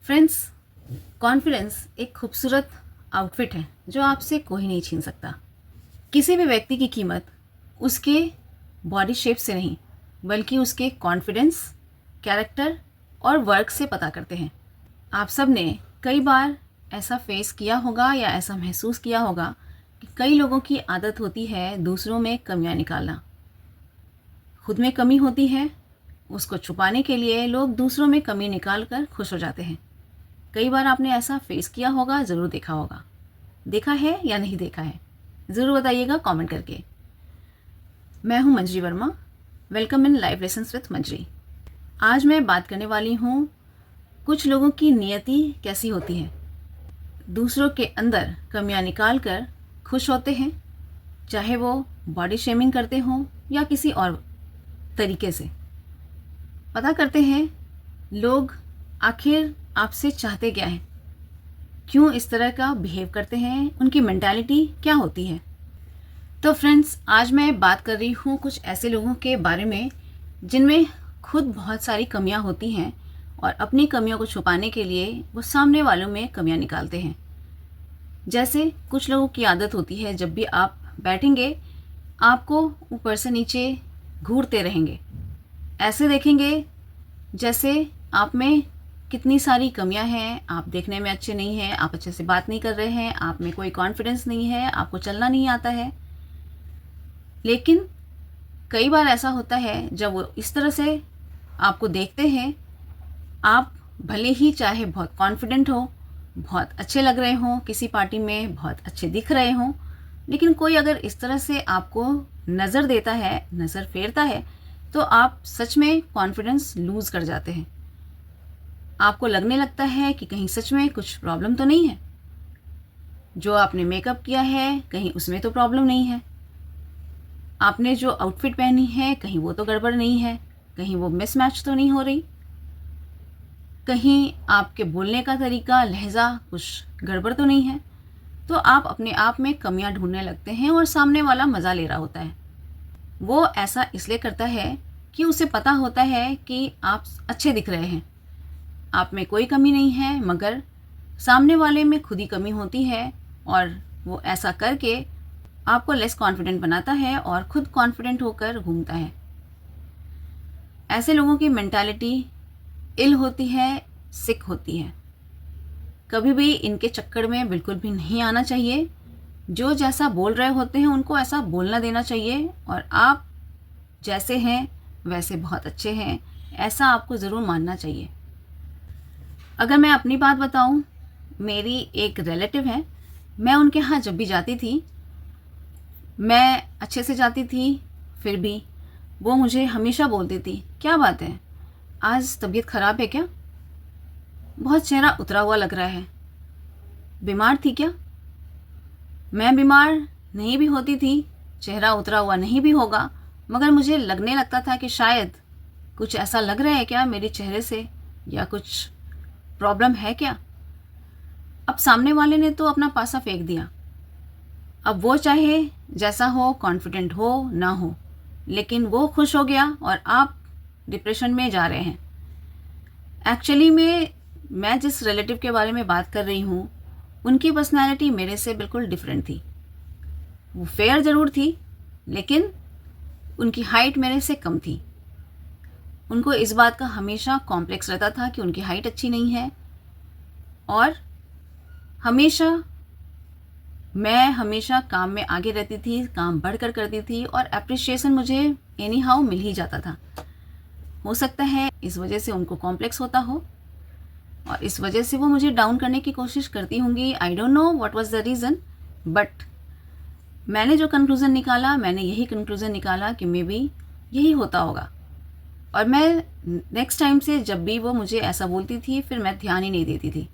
Friends, confidence एक खूबसूरत outfit है जो आपसे कोई नहीं छीन सकता। किसी भी व्यक्ति की कीमत उसके बॉडी शेप से नहीं बल्कि उसके कॉन्फिडेंस, कैरेक्टर और वर्क से पता करते हैं। आप सब ने कई बार ऐसा फेस किया होगा या ऐसा महसूस किया होगा कि कई लोगों की आदत होती है दूसरों में कमियां निकालना। खुद में कमी होती है, उसको छुपाने के लिए लोग दूसरों में कमी निकाल कर खुश हो जाते हैं। कई बार आपने ऐसा फेस किया होगा, ज़रूर देखा होगा। देखा है या नहीं देखा है, ज़रूर बताइएगा कमेंट करके। मैं हूं Manjari Verma. Welcome in life lessons with Manjari. आज मैं बात करने वाली हूं कुछ लोगों की नियति कैसी होती है। दूसरों के अंदर कमियां निकाल कर खुश होते हैं, चाहे वो बॉडी शेमिंग करते हों या किसी और तरीके से। पता करते हैं लोग आखिर आपसे चाहते क्या हैं, क्यों इस तरह का बिहेव करते हैं, उनकी मेंटालिटी क्या होती है। तो फ्रेंड्स, आज मैं बात कर रही हूँ कुछ ऐसे लोगों के बारे में जिनमें खुद बहुत सारी कमियां होती हैं और अपनी कमियों को छुपाने के लिए वो सामने वालों में कमियां निकालते हैं। जैसे कुछ लोगों की आदत होती है, जब भी आप बैठेंगे आपको ऊपर से नीचे घूरते रहेंगे। ऐसे देखेंगे जैसे आप में कितनी सारी कमियां हैं, आप देखने में अच्छे नहीं हैं, आप अच्छे से बात नहीं कर रहे हैं, आप में कोई कॉन्फिडेंस नहीं है, आपको चलना नहीं आता है। लेकिन कई बार ऐसा होता है जब वो इस तरह से आपको देखते हैं, आप भले ही चाहे बहुत कॉन्फिडेंट हो, बहुत अच्छे लग रहे हों, किसी पार्टी में बहुत अच्छे दिख रहे हों, लेकिन कोई अगर इस तरह से आपको नज़र देता है, नज़र फेरता है, तो आप सच में कॉन्फिडेंस लूज़ कर जाते हैं। आपको लगने लगता है कि कहीं सच में कुछ प्रॉब्लम तो नहीं है, जो आपने मेकअप किया है कहीं उसमें तो प्रॉब्लम नहीं है, आपने जो आउटफिट पहनी है कहीं वो तो गड़बड़ नहीं है, कहीं वो मिसमैच तो नहीं हो रही, कहीं आपके बोलने का तरीका, लहजा कुछ गड़बड़ तो नहीं है। तो आप अपने आप में कमियां ढूंढने लगते हैं और सामने वाला मज़ा ले रहा होता है। वो ऐसा इसलिए करता है कि उसे पता होता है कि आप अच्छे दिख रहे हैं, आप में कोई कमी नहीं है, मगर सामने वाले में खुद ही कमी होती है और वो ऐसा करके आपको लेस कॉन्फिडेंट बनाता है और खुद कॉन्फिडेंट होकर घूमता है। ऐसे लोगों की मेंटालिटी इल होती है, सिक होती है। कभी भी इनके चक्कर में बिल्कुल भी नहीं आना चाहिए। जो जैसा बोल रहे होते हैं उनको ऐसा बोलना देना चाहिए और आप जैसे हैं वैसे बहुत अच्छे हैं, ऐसा आपको ज़रूर मानना चाहिए। अगर मैं अपनी बात बताऊं, मेरी एक रिलेटिव है, मैं उनके यहाँ जब भी जाती थी, मैं अच्छे से जाती थी, फिर भी वो मुझे हमेशा बोलती थी, क्या बात है, आज तबीयत ख़राब है क्या, बहुत चेहरा उतरा हुआ लग रहा है, बीमार थी क्या। मैं बीमार नहीं भी होती थी, चेहरा उतरा हुआ नहीं भी होगा, मगर मुझे लगने लगता था कि शायद कुछ ऐसा लग रहा है क्या मेरे चेहरे से, या कुछ प्रॉब्लम है क्या। अब सामने वाले ने तो अपना पासा फेंक दिया। अब वो चाहे जैसा हो, कॉन्फिडेंट हो ना हो, लेकिन वो खुश हो गया और आप डिप्रेशन में जा रहे हैं। एक्चुअली में मैं जिस रिलेटिव के बारे में बात कर रही हूँ, उनकी पर्सनैलिटी मेरे से बिल्कुल डिफरेंट थी। वो फेयर ज़रूर थी, लेकिन उनकी हाइट मेरे से कम थी। उनको इस बात का हमेशा कॉम्प्लेक्स रहता था कि उनकी हाइट अच्छी नहीं है, और मैं हमेशा काम में आगे रहती थी, काम बढ़कर करती थी और अप्रिशिएशन मुझे एनी हाउ मिल ही जाता था। हो सकता है इस वजह से उनको कॉम्प्लेक्स होता हो और इस वजह से वो मुझे डाउन करने की कोशिश करती होंगी। I don't know what was the reason, but मैंने जो कंक्लूज़न निकाला, मैंने यही कंक्लूज़न निकाला कि मे बी यही होता होगा। और मैं नेक्स्ट टाइम से जब भी वो मुझे ऐसा बोलती थी, फिर मैं ध्यान ही नहीं देती थी।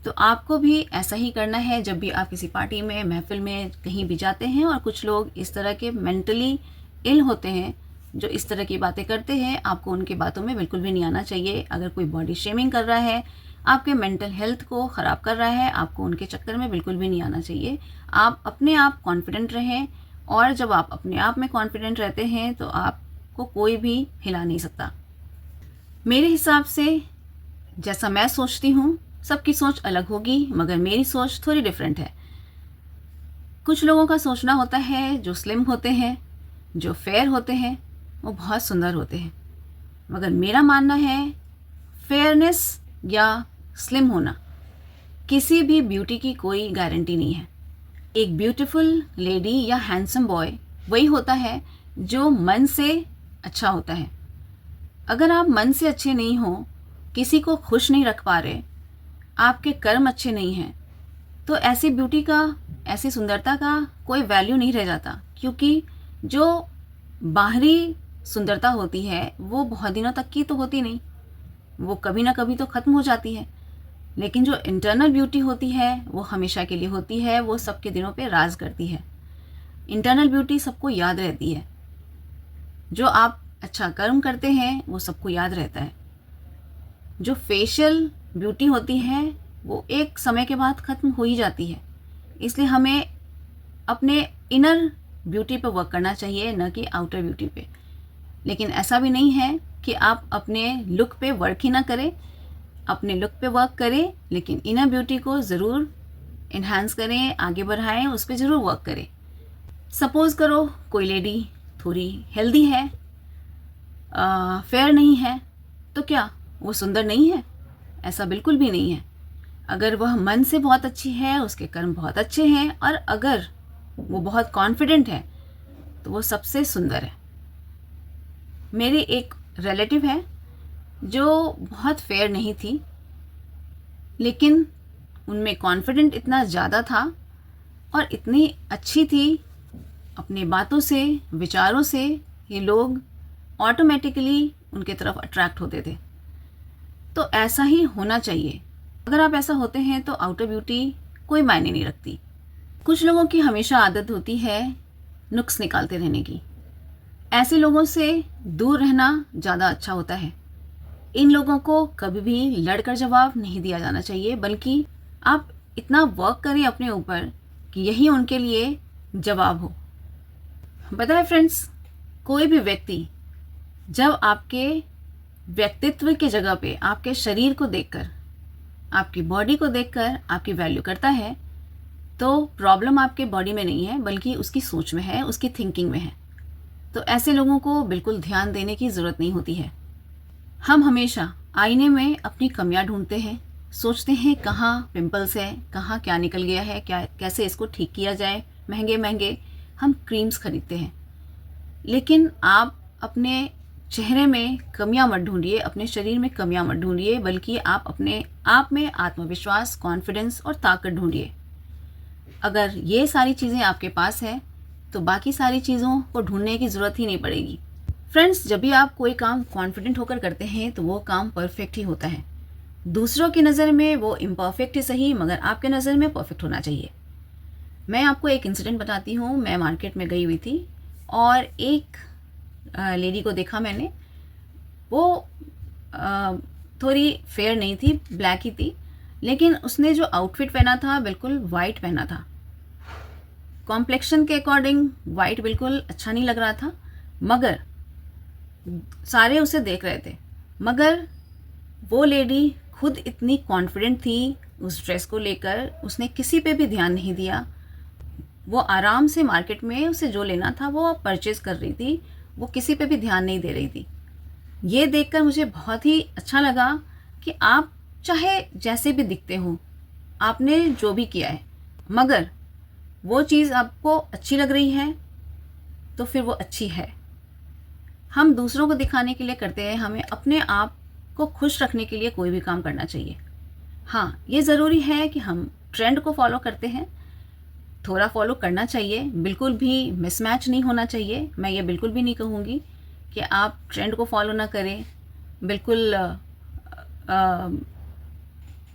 तो आपको भी ऐसा ही करना है। जब भी आप किसी पार्टी में, महफिल में, कहीं भी जाते हैं और कुछ लोग इस तरह के मेंटली इल होते हैं, जो इस तरह की बातें करते हैं, आपको उनकी बातों में बिल्कुल भी नहीं आना चाहिए। अगर कोई बॉडी शेमिंग कर रहा है, आपके मेंटल हेल्थ को ख़राब कर रहा है, आपको उनके चक्कर में बिल्कुल भी नहीं आना चाहिए। आप अपने आप कॉन्फिडेंट रहें, और जब आप अपने आप में कॉन्फिडेंट रहते हैं तो आपको कोई भी हिला नहीं सकता। मेरे हिसाब से जैसा मैं सोचती हूँ, सबकी सोच अलग होगी, मगर मेरी सोच थोड़ी डिफरेंट है। कुछ लोगों का सोचना होता है जो स्लिम होते हैं, जो फेयर होते हैं, वो बहुत सुंदर होते हैं। मगर मेरा मानना है फेयरनेस या स्लिम होना किसी भी ब्यूटी की कोई गारंटी नहीं है। एक ब्यूटीफुल लेडी या हैंडसम बॉय वही होता है जो मन से अच्छा होता है। अगर आप मन से अच्छे नहीं हो, किसी को खुश नहीं रख पा रहे, आपके कर्म अच्छे नहीं हैं, तो ऐसी ब्यूटी का, ऐसी सुंदरता का कोई वैल्यू नहीं रह जाता। क्योंकि जो बाहरी सुंदरता होती है वो बहुत दिनों तक की तो होती नहीं, वो कभी ना कभी तो ख़त्म हो जाती है। लेकिन जो इंटरनल ब्यूटी होती है वो हमेशा के लिए होती है, वो सबके दिनों पे राज करती है। इंटरनल ब्यूटी सबको याद रहती है। जो आप अच्छा कर्म करते हैं वो सबको याद रहता है। जो फेशियल ब्यूटी होती है वो एक समय के बाद ख़त्म हो ही जाती है। इसलिए हमें अपने इनर ब्यूटी पे वर्क करना चाहिए, न कि आउटर ब्यूटी पे। लेकिन ऐसा भी नहीं है कि आप अपने लुक पे वर्क ही ना करें। अपने लुक पे वर्क करें, लेकिन इनर ब्यूटी को ज़रूर इन्हांस करें, आगे बढ़ाएं, उस पर ज़रूर वर्क करें। सपोज़ करो कोई लेडी थोड़ी हेल्दी है, फेयर नहीं है, तो क्या वो सुंदर नहीं है? ऐसा बिल्कुल भी नहीं है। अगर वह मन से बहुत अच्छी है, उसके कर्म बहुत अच्छे हैं, और अगर वो बहुत कॉन्फिडेंट है, तो वो सबसे सुंदर है। मेरी एक रिलेटिव है जो बहुत फेयर नहीं थी, लेकिन उनमें कॉन्फिडेंट इतना ज़्यादा था और इतनी अच्छी थी अपनी बातों से, विचारों से, ये लोग ऑटोमेटिकली उनके तरफ अट्रैक्ट होते थे। तो ऐसा ही होना चाहिए। अगर आप ऐसा होते हैं तो आउटर ब्यूटी कोई मायने नहीं रखती। कुछ लोगों की हमेशा आदत होती है नुक्स निकालते रहने की। ऐसे लोगों से दूर रहना ज़्यादा अच्छा होता है। इन लोगों को कभी भी लड़कर जवाब नहीं दिया जाना चाहिए, बल्कि आप इतना वर्क करें अपने ऊपर कि यही उनके लिए जवाब हो। पता है फ्रेंड्स, कोई भी व्यक्ति जब आपके व्यक्तित्व की जगह पे आपके शरीर को देखकर, आपकी बॉडी को देखकर आपकी वैल्यू करता है, तो प्रॉब्लम आपके बॉडी में नहीं है, बल्कि उसकी सोच में है, उसकी थिंकिंग में है। तो ऐसे लोगों को बिल्कुल ध्यान देने की ज़रूरत नहीं होती है। हम हमेशा आईने में अपनी कमियां ढूंढते हैं, सोचते हैं कहाँ पिंपल्स है, कहाँ क्या निकल गया है, क्या कैसे इसको ठीक किया जाए। महंगे महंगे हम क्रीम्स खरीदते हैं, लेकिन आप अपने चेहरे में कमियां मत ढूंढिए, अपने शरीर में कमियां मत ढूंढिए, बल्कि आप अपने आप में आत्मविश्वास, कॉन्फिडेंस और ताकत ढूंढिए। अगर ये सारी चीज़ें आपके पास है तो बाकी सारी चीज़ों को ढूंढने की ज़रूरत ही नहीं पड़ेगी। फ्रेंड्स, जब भी आप कोई काम कॉन्फिडेंट होकर करते हैं तो वो काम परफेक्ट ही होता है। दूसरों की नज़र में वो इम्परफेक्ट ही सही, मगर आपके नज़र में परफेक्ट होना चाहिए। मैं आपको एक इंसिडेंट बताती हूँ। मैं मार्केट में गई हुई थी और एक लेडी को देखा मैंने। वो थोड़ी फेयर नहीं थी, ब्लैक ही थी, लेकिन उसने जो आउटफिट पहना था बिल्कुल वाइट पहना था। कॉम्प्लेक्शन के अकॉर्डिंग वाइट बिल्कुल अच्छा नहीं लग रहा था, मगर सारे उसे देख रहे थे। मगर वो लेडी खुद इतनी कॉन्फिडेंट थी उस ड्रेस को लेकर, उसने किसी पे भी ध्यान नहीं दिया। वो आराम से मार्केट में उसे जो लेना था वो परचेज कर रही थी, वो किसी पे भी ध्यान नहीं दे रही थी। ये देखकर मुझे बहुत ही अच्छा लगा कि आप चाहे जैसे भी दिखते हो, आपने जो भी किया है, मगर वो चीज़ आपको अच्छी लग रही है तो फिर वो अच्छी है। हम दूसरों को दिखाने के लिए करते हैं, हमें अपने आप को खुश रखने के लिए कोई भी काम करना चाहिए। हाँ, ये ज़रूरी है कि हम ट्रेंड को फॉलो करते हैं, थोड़ा फॉलो करना चाहिए, बिल्कुल भी मिसमैच नहीं होना चाहिए। मैं ये बिल्कुल भी नहीं कहूँगी कि आप ट्रेंड को फॉलो ना करें, बिल्कुल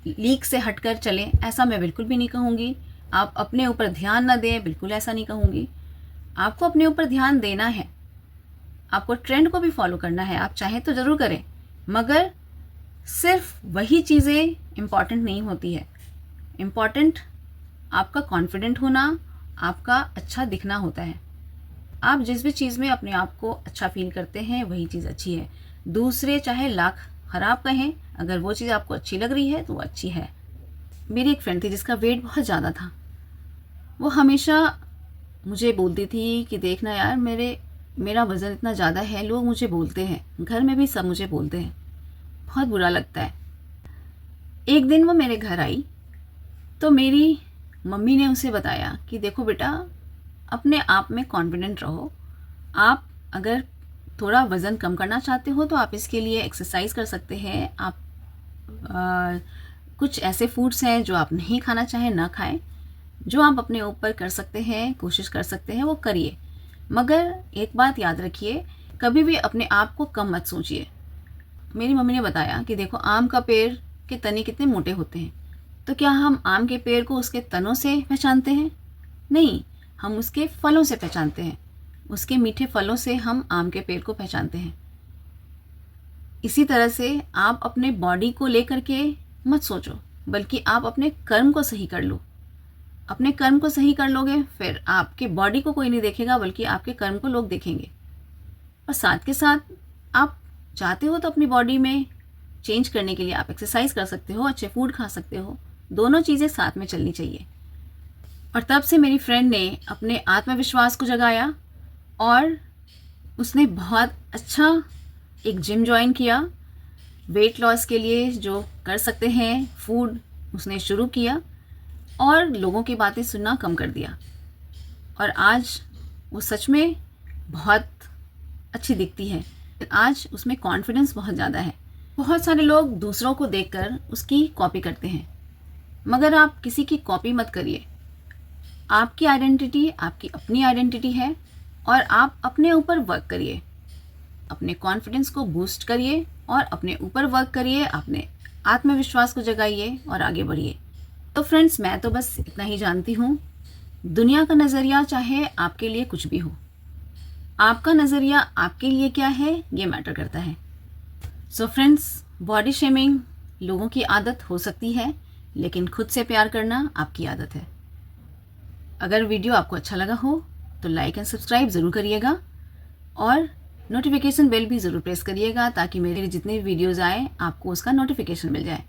लीक से हटकर चलें, ऐसा मैं बिल्कुल भी नहीं कहूँगी। आप अपने ऊपर ध्यान ना दें, बिल्कुल ऐसा नहीं कहूँगी। आपको अपने ऊपर ध्यान देना है, आपको ट्रेंड को भी फॉलो करना है, आप चाहें तो ज़रूर करें, मगर सिर्फ वही चीज़ें इम्पॉर्टेंट नहीं होती है। इम्पॉर्टेंट आपका कॉन्फिडेंट होना, आपका अच्छा दिखना होता है। आप जिस भी चीज़ में अपने आप को अच्छा फील करते हैं वही चीज़ अच्छी है। दूसरे चाहे लाख ख़राब कहें, अगर वो चीज़ आपको अच्छी लग रही है तो वो अच्छी है। मेरी एक फ्रेंड थी जिसका वेट बहुत ज़्यादा था। वो हमेशा मुझे बोलती थी कि देखना यार, मेरा वज़न इतना ज़्यादा है, लोग मुझे बोलते हैं, घर में भी सब मुझे बोलते हैं, बहुत बुरा लगता है। एक दिन वो मेरे घर आई तो मेरी मम्मी ने उसे बताया कि देखो बेटा, अपने आप में कॉन्फिडेंट रहो। आप अगर थोड़ा वज़न कम करना चाहते हो तो आप इसके लिए एक्सरसाइज कर सकते हैं। आप कुछ ऐसे फूड्स हैं जो आप नहीं खाना चाहें ना खाएं। जो आप अपने ऊपर कर सकते हैं, कोशिश कर सकते हैं, वो करिए। मगर एक बात याद रखिए, कभी भी अपने आप को कम मत सोचिए। मेरी मम्मी ने बताया कि देखो, आम का पेड़ के तने कितने मोटे होते हैं, तो क्या हम आम के पेड़ को उसके तनों से पहचानते हैं? नहीं, हम उसके फलों से पहचानते हैं। उसके मीठे फलों से हम आम के पेड़ को पहचानते हैं। इसी तरह से आप अपने बॉडी को लेकर के मत सोचो, बल्कि आप अपने कर्म को सही कर लो। अपने कर्म को सही कर लोगे, फिर आपके बॉडी को कोई नहीं देखेगा, बल्कि आपके कर्म को लोग देखेंगे। और साथ के साथ आप चाहते हो तो अपनी बॉडी में चेंज करने के लिए आप एक्सरसाइज कर सकते हो, अच्छे फूड खा सकते हो। दोनों चीज़ें साथ में चलनी चाहिए। और तब से मेरी फ्रेंड ने अपने आत्मविश्वास को जगाया और उसने बहुत अच्छा एक जिम ज्वाइन किया। वेट लॉस के लिए जो कर सकते हैं फूड उसने शुरू किया और लोगों की बातें सुनना कम कर दिया। और आज वो सच में बहुत अच्छी दिखती है। आज उसमें कॉन्फिडेंस बहुत ज़्यादा है। बहुत सारे लोग दूसरों को देखकर उसकी कॉपी करते हैं, मगर आप किसी की कॉपी मत करिए। आपकी आइडेंटिटी आपकी अपनी आइडेंटिटी है और आप अपने ऊपर वर्क करिए। अपने कॉन्फिडेंस को बूस्ट करिए और अपने ऊपर वर्क करिए। अपने आत्मविश्वास को जगाइए और आगे बढ़िए। तो फ्रेंड्स, मैं तो बस इतना ही जानती हूँ। दुनिया का नज़रिया चाहे आपके लिए कुछ भी हो, आपका नज़रिया आपके लिए क्या है ये मैटर करता है। सो फ्रेंड्स, बॉडी शेमिंग लोगों की आदत हो सकती है, लेकिन खुद से प्यार करना आपकी आदत है। अगर वीडियो आपको अच्छा लगा हो तो लाइक एंड सब्सक्राइब ज़रूर करिएगा और नोटिफिकेशन बेल भी ज़रूर प्रेस करिएगा, ताकि मेरे जितने भी वीडियोज़ आए आपको उसका नोटिफिकेशन मिल जाए।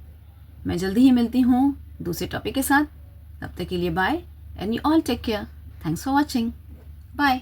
मैं जल्दी ही मिलती हूँ दूसरे टॉपिक के साथ। तब तक के लिए bye and you all take care. Thanks for watching. Bye.